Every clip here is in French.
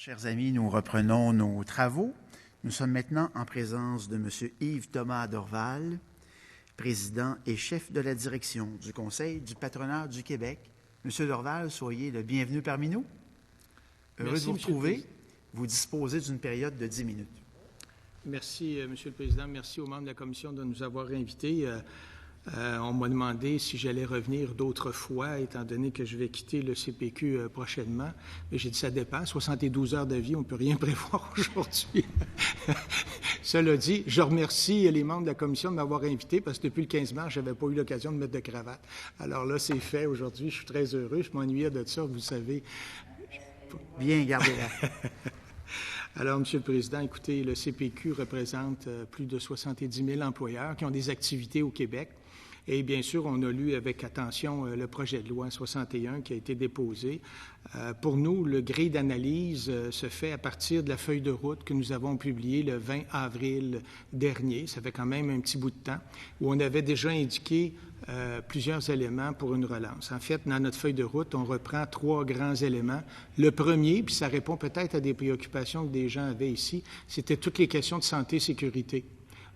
Chers amis, nous reprenons nos travaux. Nous sommes maintenant en présence de M. Yves-Thomas Dorval, président et chef de la direction du Conseil du patronat du Québec. M. Dorval, soyez le bienvenu parmi nous. Heureux de vous retrouver. Vous disposez d'une période de 10 minutes. Merci, M. le Président. Merci aux membres de la Commission de nous avoir invités. On m'a demandé si j'allais revenir d'autres fois, étant donné que je vais quitter le CPQ prochainement. Mais j'ai dit, ça dépend. 72 heures de vie, on ne peut rien prévoir aujourd'hui. Cela dit, je remercie les membres de la Commission de m'avoir invité, parce que depuis le 15 mars, je n'avais pas eu l'occasion de mettre de cravate. Alors là, c'est fait. Aujourd'hui, je suis très heureux. Je m'ennuyais de ça, vous savez. Bien, gardez-la. Alors, M. le Président, écoutez, le CPQ représente plus de 70 000 employeurs qui ont des activités au Québec. Et bien sûr, on a lu avec attention le projet de loi 61 qui a été déposé. Pour nous, le gré d'analyse se fait à partir de la feuille de route que nous avons publiée le 20 avril dernier. Ça fait quand même un petit bout de temps, où on avait déjà indiqué plusieurs éléments pour une relance. En fait, dans notre feuille de route, on reprend 3 grands éléments. Le premier, puis ça répond peut-être à des préoccupations que des gens avaient ici, c'était toutes les questions de santé et sécurité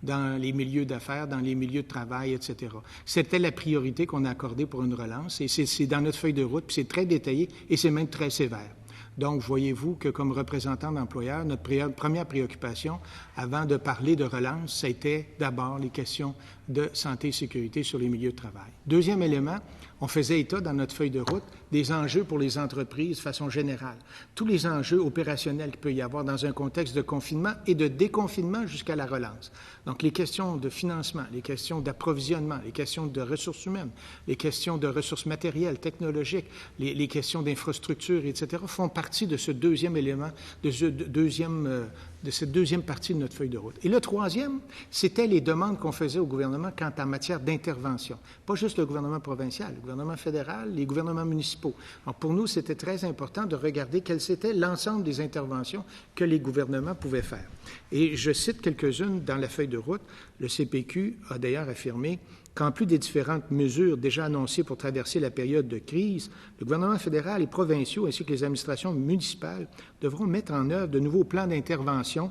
dans les milieux d'affaires, dans les milieux de travail, etc. C'était la priorité qu'on a accordée pour une relance, et c'est dans notre feuille de route, puis c'est très détaillé, et c'est même très sévère. Donc, voyez-vous que comme représentant d'employeurs, notre première préoccupation, avant de parler de relance, c'était d'abord les questions de santé et sécurité sur les milieux de travail. Deuxième élément, on faisait état dans notre feuille de route des enjeux pour les entreprises de façon générale. Tous les enjeux opérationnels qu'il peut y avoir dans un contexte de confinement et de déconfinement jusqu'à la relance. Donc, les questions de financement, les questions d'approvisionnement, les questions de ressources humaines, les questions de ressources matérielles, technologiques, les questions d'infrastructures, etc., font partie de ce deuxième élément, de cette deuxième partie de notre feuille de route. Et le troisième, c'était les demandes qu'on faisait au gouvernement quant en matière d'intervention. Pas juste le gouvernement provincial, le gouvernement fédéral, les gouvernements municipaux. Alors, pour nous, c'était très important de regarder quelles étaient l'ensemble des interventions que les gouvernements pouvaient faire. Et je cite quelques-unes dans la feuille de route. Le CPQ a d'ailleurs affirmé qu'en plus des différentes mesures déjà annoncées pour traverser la période de crise, le gouvernement fédéral et provinciaux ainsi que les administrations municipales devront mettre en œuvre de nouveaux plans d'intervention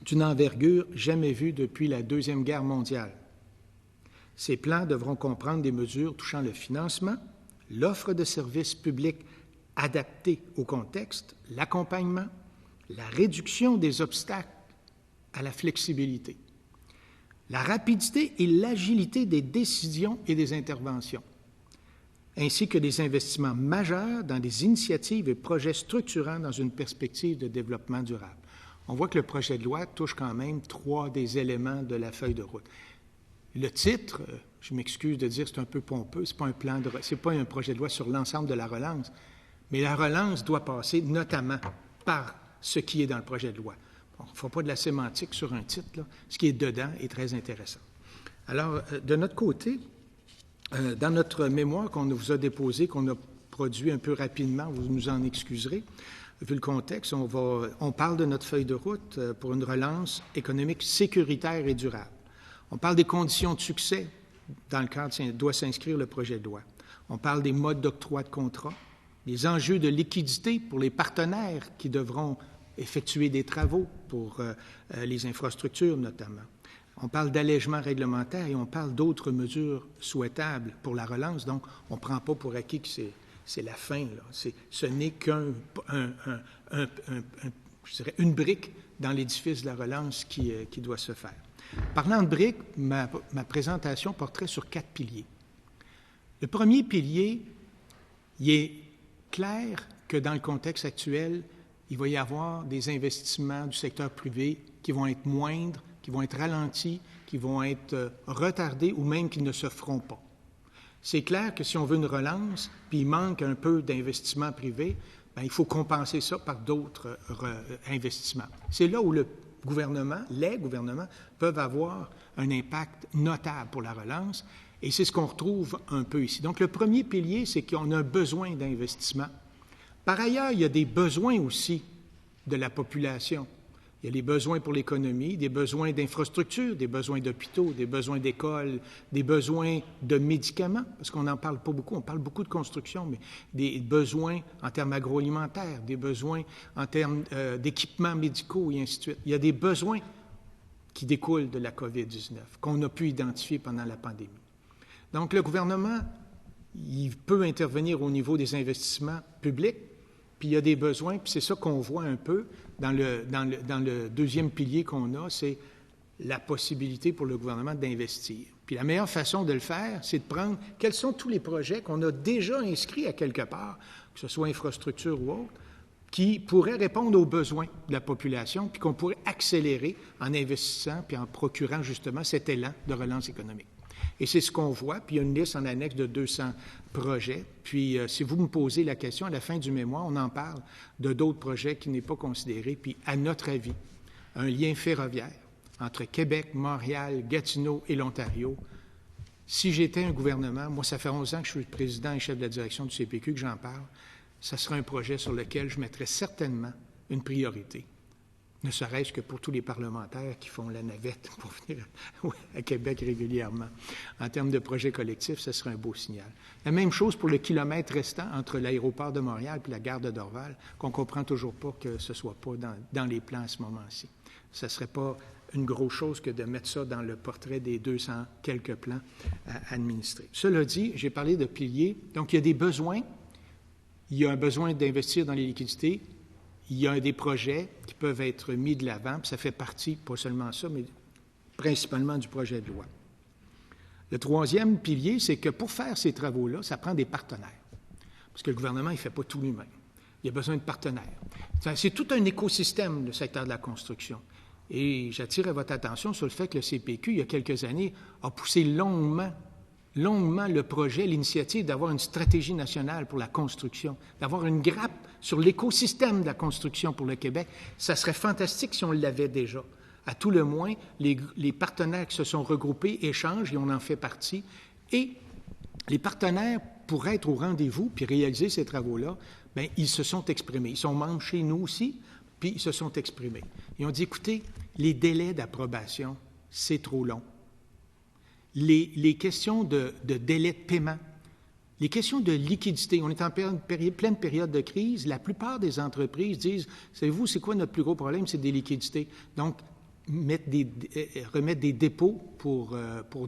d'une envergure jamais vue depuis la Deuxième Guerre mondiale. Ces plans devront comprendre des mesures touchant le financement, l'offre de services publics adaptés au contexte, l'accompagnement, la réduction des obstacles à la flexibilité, la rapidité et l'agilité des décisions et des interventions, ainsi que des investissements majeurs dans des initiatives et projets structurants dans une perspective de développement durable. On voit que le projet de loi touche quand même 3 des éléments de la feuille de route. Le titre, je m'excuse de dire, c'est un peu pompeux, c'est pas un projet de loi sur l'ensemble de la relance, mais la relance doit passer notamment par ce qui est dans le projet de loi. On ne fait pas de la sémantique sur un titre, là. Ce qui est dedans est très intéressant. Alors, de notre côté, dans notre mémoire qu'on vous a déposée, qu'on a produit un peu rapidement, vous nous en excuserez, vu le contexte, on parle de notre feuille de route pour une relance économique sécuritaire et durable. On parle des conditions de succès dans le cadre doit s'inscrire le projet de loi. On parle des modes d'octroi de contrat, des enjeux de liquidité pour les partenaires qui devront effectuer des travaux pour les infrastructures notamment. On parle d'allègement réglementaire et on parle d'autres mesures souhaitables pour la relance. Donc, on ne prend pas pour acquis que c'est la fin, là. Ce n'est une brique dans l'édifice de la relance qui doit se faire. Parlant de briques, ma présentation porterait sur 4 piliers. Le premier pilier, il est clair que dans le contexte actuel, il va y avoir des investissements du secteur privé qui vont être moindres, qui vont être ralentis, qui vont être retardés ou même qui ne se feront pas. C'est clair que si on veut une relance, puis il manque un peu d'investissement privé, bien, il faut compenser ça par d'autres investissements. C'est là où les gouvernements peuvent avoir un impact notable pour la relance, et c'est ce qu'on retrouve un peu ici. Donc, le premier pilier, c'est qu'on a un besoin d'investissement. Par ailleurs, il y a des besoins aussi de la population. Il y a les besoins pour l'économie, des besoins d'infrastructures, des besoins d'hôpitaux, des besoins d'écoles, des besoins de médicaments, parce qu'on n'en parle pas beaucoup. On parle beaucoup de construction, mais des besoins en termes agroalimentaires, des besoins en termes d'équipements médicaux et ainsi de suite. Il y a des besoins qui découlent de la COVID-19, qu'on a pu identifier pendant la pandémie. Donc, le gouvernement, il peut intervenir au niveau des investissements publics, puis il y a des besoins, puis c'est ça qu'on voit un peu dans le deuxième pilier qu'on a, c'est la possibilité pour le gouvernement d'investir. Puis la meilleure façon de le faire, c'est de prendre quels sont tous les projets qu'on a déjà inscrits à quelque part, que ce soit infrastructure ou autre, qui pourraient répondre aux besoins de la population, puis qu'on pourrait accélérer en investissant, puis en procurant justement cet élan de relance économique. Et c'est ce qu'on voit, puis il y a une liste en annexe de 200 projets. Puis si vous me posez la question, à la fin du mémoire, on en parle de d'autres projets qui n'est pas considéré. Puis à notre avis, un lien ferroviaire entre Québec, Montréal, Gatineau et l'Ontario. Si j'étais un gouvernement, moi ça fait 11 ans que je suis président et chef de la direction du CPQ que j'en parle, ça serait un projet sur lequel je mettrais certainement une priorité. Ne serait-ce que pour tous les parlementaires qui font la navette pour venir à Québec régulièrement. En termes de projet collectif, ce serait un beau signal. La même chose pour le kilomètre restant entre l'aéroport de Montréal et la gare de Dorval, qu'on ne comprend toujours pas que ce ne soit pas dans les plans à ce moment-ci. Ce ne serait pas une grosse chose que de mettre ça dans le portrait des 200 quelques plans à administrer. Cela dit, j'ai parlé de piliers. Donc, il y a des besoins. Il y a un besoin d'investir dans les liquidités. Il y a des projets qui peuvent être mis de l'avant, puis ça fait partie, pas seulement ça, mais principalement du projet de loi. Le troisième pilier, c'est que pour faire ces travaux-là, ça prend des partenaires. Parce que le gouvernement, il ne fait pas tout lui-même. Il y a besoin de partenaires. C'est tout un écosystème, le secteur de la construction. Et j'attire votre attention sur le fait que le CPQ, il y a quelques années, a poussé longuement le projet, l'initiative d'avoir une stratégie nationale pour la construction, d'avoir une grappe sur l'écosystème de la construction pour le Québec. Ça serait fantastique si on l'avait déjà. À tout le moins, les partenaires qui se sont regroupés échangent et on en fait partie. Et les partenaires, pour être au rendez-vous puis réaliser ces travaux-là, bien, ils se sont exprimés. Ils sont membres chez nous aussi, puis ils se sont exprimés. Ils ont dit, écoutez, les délais d'approbation, c'est trop long. Les questions de délai de paiement, les questions de liquidité. On est en pleine période de crise. La plupart des entreprises disent, savez-vous, c'est quoi notre plus gros problème? C'est des liquidités. Donc, remettre des dépôts pour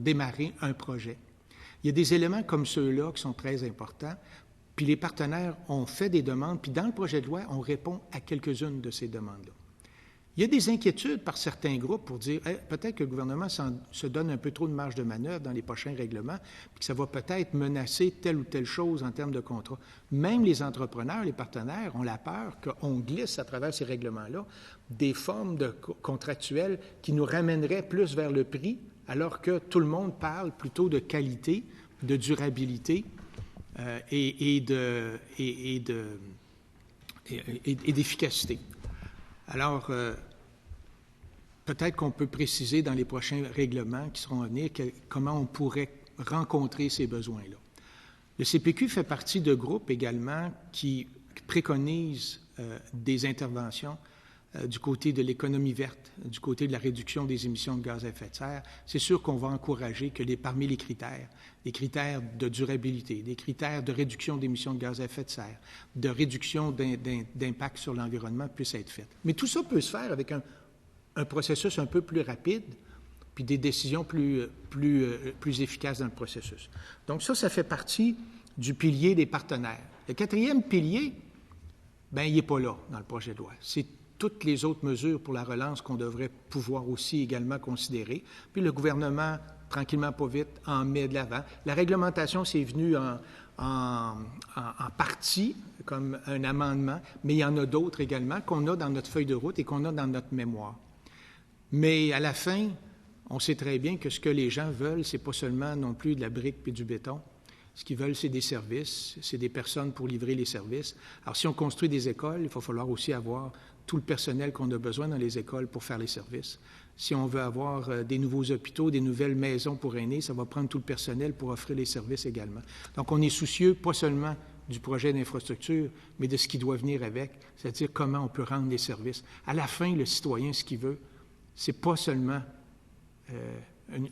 démarrer un projet. Il y a des éléments comme ceux-là qui sont très importants. Puis les partenaires ont fait des demandes. Puis dans le projet de loi, on répond à quelques-unes de ces demandes-là. Il y a des inquiétudes par certains groupes pour dire peut-être que le gouvernement se donne un peu trop de marge de manœuvre dans les prochains règlements, puis que ça va peut-être menacer telle ou telle chose en termes de contrat. Même les entrepreneurs, les partenaires ont la peur qu'on glisse à travers ces règlements-là des formes contractuelles qui nous ramèneraient plus vers le prix, alors que tout le monde parle plutôt de qualité, de durabilité et d'efficacité. Alors, peut-être qu'on peut préciser dans les prochains règlements qui seront à venir comment on pourrait rencontrer ces besoins-là. Le CPQ fait partie de groupes également qui préconisent des interventions du côté de l'économie verte, du côté de la réduction des émissions de gaz à effet de serre. C'est sûr qu'on va encourager que parmi les critères de durabilité, des critères de réduction d'émissions de gaz à effet de serre, de réduction d'impact sur l'environnement puissent être faits. Mais tout ça peut se faire avec un processus un peu plus rapide, puis des décisions plus efficaces dans le processus. Donc ça fait partie du pilier des partenaires. Le quatrième pilier, bien, il n'est pas là dans le projet de loi. C'est toutes les autres mesures pour la relance qu'on devrait pouvoir aussi également considérer. Puis le gouvernement, tranquillement, pas vite, en met de l'avant. La réglementation, c'est venu en partie comme un amendement, mais il y en a d'autres également qu'on a dans notre feuille de route et qu'on a dans notre mémoire. Mais à la fin, on sait très bien que ce que les gens veulent, c'est pas seulement non plus de la brique puis du béton. Ce qu'ils veulent, c'est des services, c'est des personnes pour livrer les services. Alors, si on construit des écoles, il va falloir aussi avoir tout le personnel qu'on a besoin dans les écoles pour faire les services. Si on veut avoir des nouveaux hôpitaux, des nouvelles maisons pour aînés, ça va prendre tout le personnel pour offrir les services également. Donc, on est soucieux pas seulement du projet d'infrastructure, mais de ce qui doit venir avec, c'est-à-dire comment on peut rendre les services. À la fin, le citoyen, ce qu'il veut, c'est pas seulement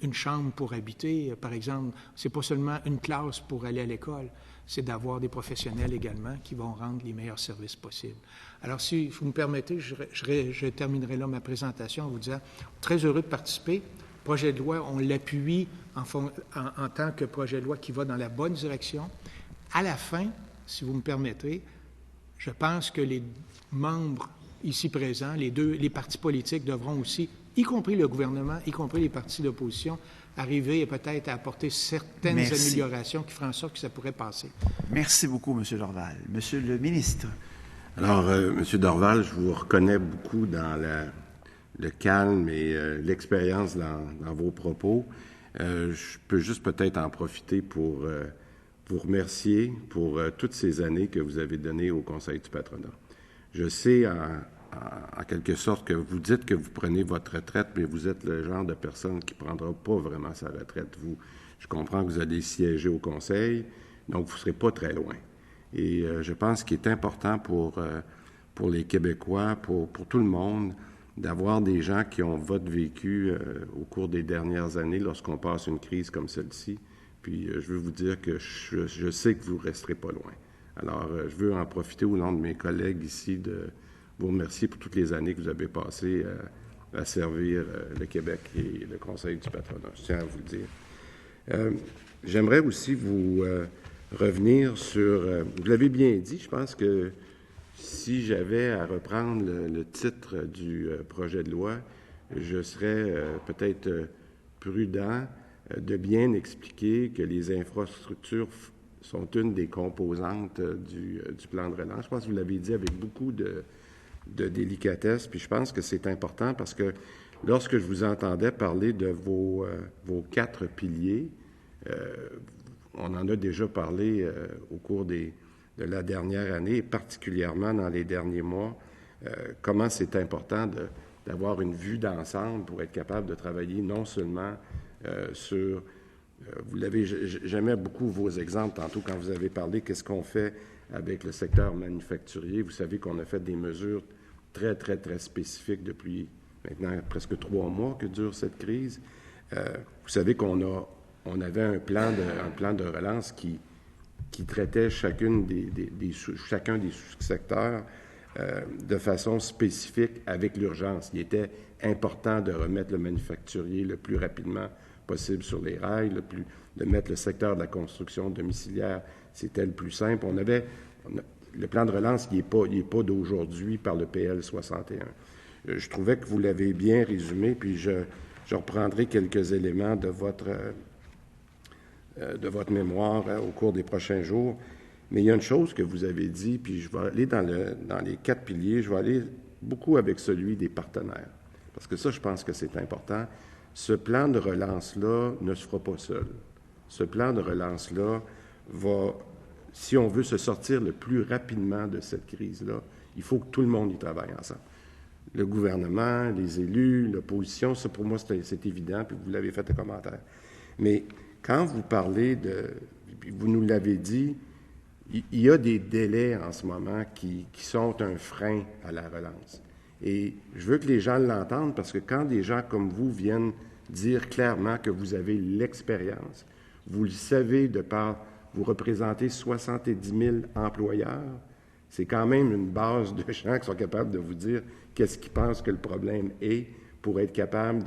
une chambre pour habiter, par exemple, c'est pas seulement une classe pour aller à l'école, c'est d'avoir des professionnels également qui vont rendre les meilleurs services possibles. Alors, si vous me permettez, je terminerai là ma présentation en vous disant, très heureux de participer. Le projet de loi, on l'appuie en tant que projet de loi qui va dans la bonne direction. À la fin, si vous me permettez, je pense que les membres ici présents, les partis politiques devront aussi, y compris le gouvernement, y compris les partis d'opposition, arriver et peut-être à apporter certaines améliorations qui feront en sorte que ça pourrait passer. Merci beaucoup, M. Dorval. Monsieur le ministre. Alors, M. Dorval, je vous reconnais beaucoup dans le calme et l'expérience dans vos propos. Je peux juste peut-être en profiter pour vous remercier pour toutes ces années que vous avez données au Conseil du patronat. Je sais en quelque sorte que vous dites que vous prenez votre retraite, mais vous êtes le genre de personne qui ne prendra pas vraiment sa retraite. Je comprends que vous allez siéger au Conseil, donc vous ne serez pas très loin. Et je pense qu'il est important pour les Québécois, pour tout le monde, d'avoir des gens qui ont votre vécu au cours des dernières années lorsqu'on passe une crise comme celle-ci. Puis je veux vous dire que je sais que vous ne resterez pas loin. Alors, je veux en profiter au nom de mes collègues ici de vous remercier pour toutes les années que vous avez passées à servir le Québec et le Conseil du patronat. Je tiens à vous le dire. J'aimerais aussi vous revenir sur... vous l'avez bien dit, je pense que si j'avais à reprendre le titre du projet de loi, je serais peut-être prudent de bien expliquer que les infrastructures sont une des composantes du plan de relance. Je pense que vous l'avez dit avec beaucoup de délicatesse, puis je pense que c'est important parce que lorsque je vous entendais parler de vos 4 piliers, on en a déjà parlé au cours de la dernière année, et particulièrement dans les derniers mois, comment c'est important d'avoir une vue d'ensemble pour être capable de travailler non seulement sur... j'aimais beaucoup vos exemples tantôt quand vous avez parlé qu'est-ce qu'on fait avec le secteur manufacturier. Vous savez qu'on a fait des mesures très, très, très spécifiques depuis maintenant presque 3 mois que dure cette crise. Vous savez qu'on avait un plan de relance qui traitait chacun des sous-secteurs de façon spécifique avec l'urgence. Il était important de remettre le manufacturier le plus rapidement possible sur les rails, de mettre le secteur de la construction domiciliaire, c'était le plus simple. Le plan de relance, il n'est pas d'aujourd'hui par le PL 61. Je trouvais que vous l'avez bien résumé, puis je reprendrai quelques éléments de votre mémoire au cours des prochains jours. Mais il y a une chose que vous avez dit, puis je vais aller dans les 4 piliers, je vais aller beaucoup avec celui des partenaires. Parce que ça, je pense que c'est important. Ce plan de relance-là ne se fera pas seul. Ce plan de relance-là va, si on veut se sortir le plus rapidement de cette crise-là, il faut que tout le monde y travaille ensemble. Le gouvernement, les élus, l'opposition, ça pour moi c'est évident, puis vous l'avez fait un commentaire. Mais quand vous parlez vous nous l'avez dit, il y a des délais en ce moment qui sont un frein à la relance. Et je veux que les gens l'entendent parce que quand des gens comme vous viennent dire clairement que vous avez l'expérience, vous le savez vous représentez 70 000 employeurs, c'est quand même une base de gens qui sont capables de vous dire qu'est-ce qu'ils pensent que le problème est pour être capable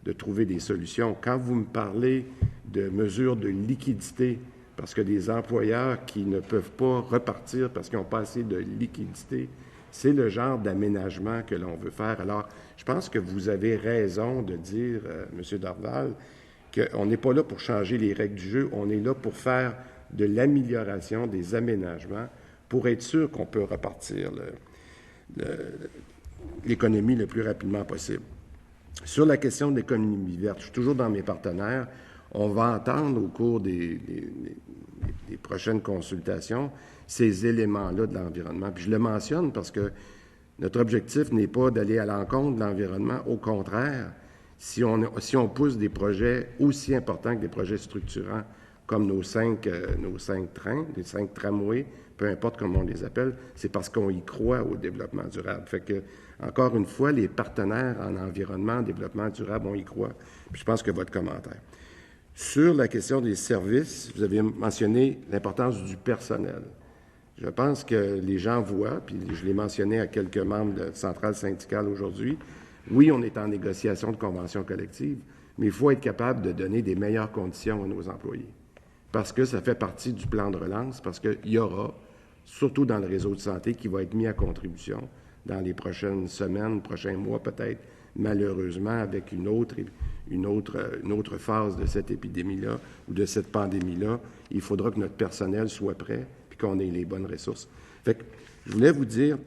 de trouver des solutions. Quand vous me parlez de mesures de liquidité, parce que des employeurs qui ne peuvent pas repartir parce qu'ils n'ont pas assez de liquidité, c'est le genre d'aménagement que l'on veut faire. Alors, je pense que vous avez raison de dire, M. Dorval, qu'on n'est pas là pour changer les règles du jeu, on est là pour faire de l'amélioration, des aménagements, pour être sûr qu'on peut repartir l'économie le plus rapidement possible. Sur la question de l'économie verte, je suis toujours dans mes partenaires. On va entendre au cours des prochaines consultations ces éléments-là de l'environnement. Puis je le mentionne parce que notre objectif n'est pas d'aller à l'encontre de l'environnement. Au contraire, si on pousse des projets aussi importants que des projets structurants comme nos 5 trains, les 5 tramways, peu importe comment on les appelle, c'est parce qu'on y croit au développement durable. Fait que, encore une fois, les partenaires en environnement, en développement durable, on y croit. Puis je pense que votre commentaire. Sur la question des services, vous avez mentionné l'importance du personnel. Je pense que les gens voient, puis je l'ai mentionné à quelques membres de centrales syndicales aujourd'hui, oui, on est en négociation de convention collective, mais il faut être capable de donner des meilleures conditions à nos employés. Parce que ça fait partie du plan de relance, parce qu'il y aura, surtout dans le réseau de santé, qui va être mis à contribution dans les prochaines semaines, prochains mois peut-être, malheureusement, avec une autre phase de cette épidémie-là ou de cette pandémie-là. Il faudra que notre personnel soit prêt puis qu'on ait les bonnes ressources. Fait que je voulais vous dire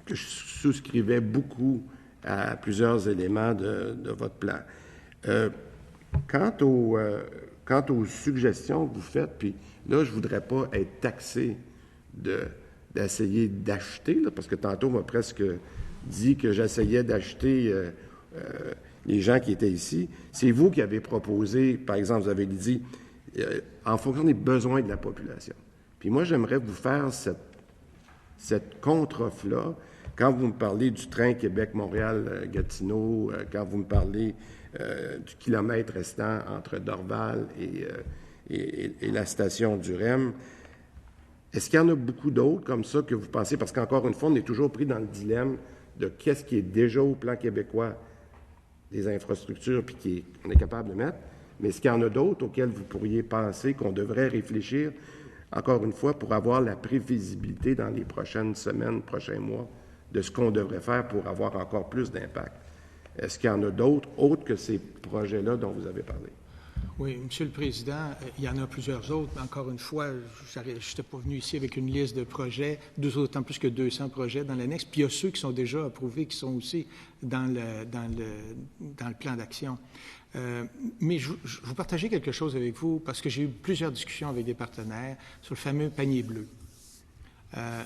que je souscrivais beaucoup à plusieurs éléments de votre plan. Quant aux suggestions que vous faites, puis là, je ne voudrais pas être taxé d'essayer d'acheter, là, parce que tantôt, on m'a presque dit que j'essayais d'acheter les gens qui étaient ici. C'est vous qui avez proposé, par exemple, vous avez dit, en fonction des besoins de la population. Puis moi, j'aimerais vous faire cette contre-offre-là. Quand vous me parlez du train Québec-Montréal-Gatineau, quand vous me parlez du kilomètre restant entre Dorval et la station du REM, est-ce qu'il y en a beaucoup d'autres comme ça que vous pensez? Parce qu'encore une fois, on est toujours pris dans le dilemme de qu'est-ce qui est déjà au plan québécois des infrastructures puis qu'on est capable de mettre. Mais est-ce qu'il y en a d'autres auxquels vous pourriez penser qu'on devrait réfléchir, encore une fois, pour avoir la prévisibilité dans les prochaines semaines, prochains mois, de ce qu'on devrait faire pour avoir encore plus d'impact? Est-ce qu'il y en a d'autres, autres que ces projets-là dont vous avez parlé? Oui, Monsieur le Président, il y en a plusieurs autres. Encore une fois, je n'étais pas venu ici avec une liste de projets, d'autant plus que 200 projets dans l'annexe. Puis il y a ceux qui sont déjà approuvés, qui sont aussi dans le plan d'action. Mais je vous partager quelque chose avec vous, parce que j'ai eu plusieurs discussions avec des partenaires sur le fameux panier bleu.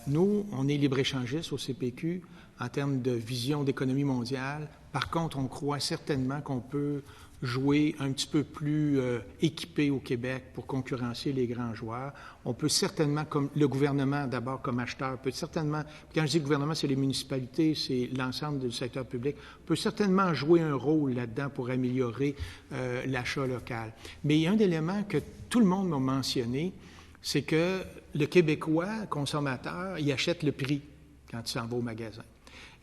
Nous, on est libre-échangistes au CPQ en termes de vision d'économie mondiale. Par contre, on croit certainement qu'on peut jouer un petit peu plus équipé au Québec pour concurrencer les grands joueurs. On peut certainement, comme le gouvernement d'abord comme acheteur, peut certainement, quand je dis gouvernement, c'est les municipalités, c'est l'ensemble du secteur public, peut certainement jouer un rôle là-dedans pour améliorer l'achat local. Mais il y a un élément que tout le monde m'a mentionné, c'est que le Québécois consommateur, il achète le prix quand il s'en va au magasin.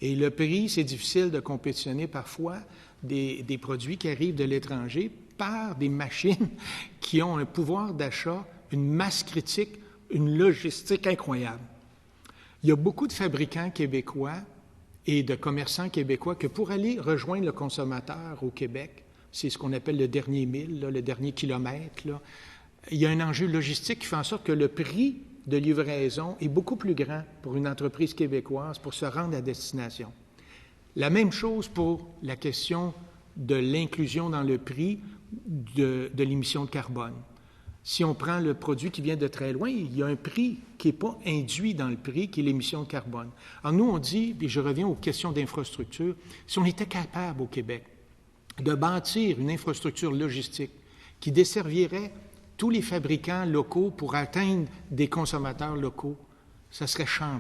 Et le prix, c'est difficile de compétitionner parfois des produits qui arrivent de l'étranger par des machines qui ont un pouvoir d'achat, une masse critique, une logistique incroyable. Il y a beaucoup de fabricants québécois et de commerçants québécois que pour aller rejoindre le consommateur au Québec, c'est ce qu'on appelle le dernier mille, là, le dernier kilomètre, là, il y a un enjeu logistique qui fait en sorte que le prix de livraison est beaucoup plus grand pour une entreprise québécoise pour se rendre à destination. La même chose pour la question de l'inclusion dans le prix de l'émission de carbone. Si on prend le produit qui vient de très loin, il y a un prix qui n'est pas induit dans le prix, qui est l'émission de carbone. Alors nous, on dit, et je reviens aux questions d'infrastructure, si on était capable au Québec de bâtir une infrastructure logistique qui desservirait tous les fabricants locaux pour atteindre des consommateurs locaux, ça serait champion.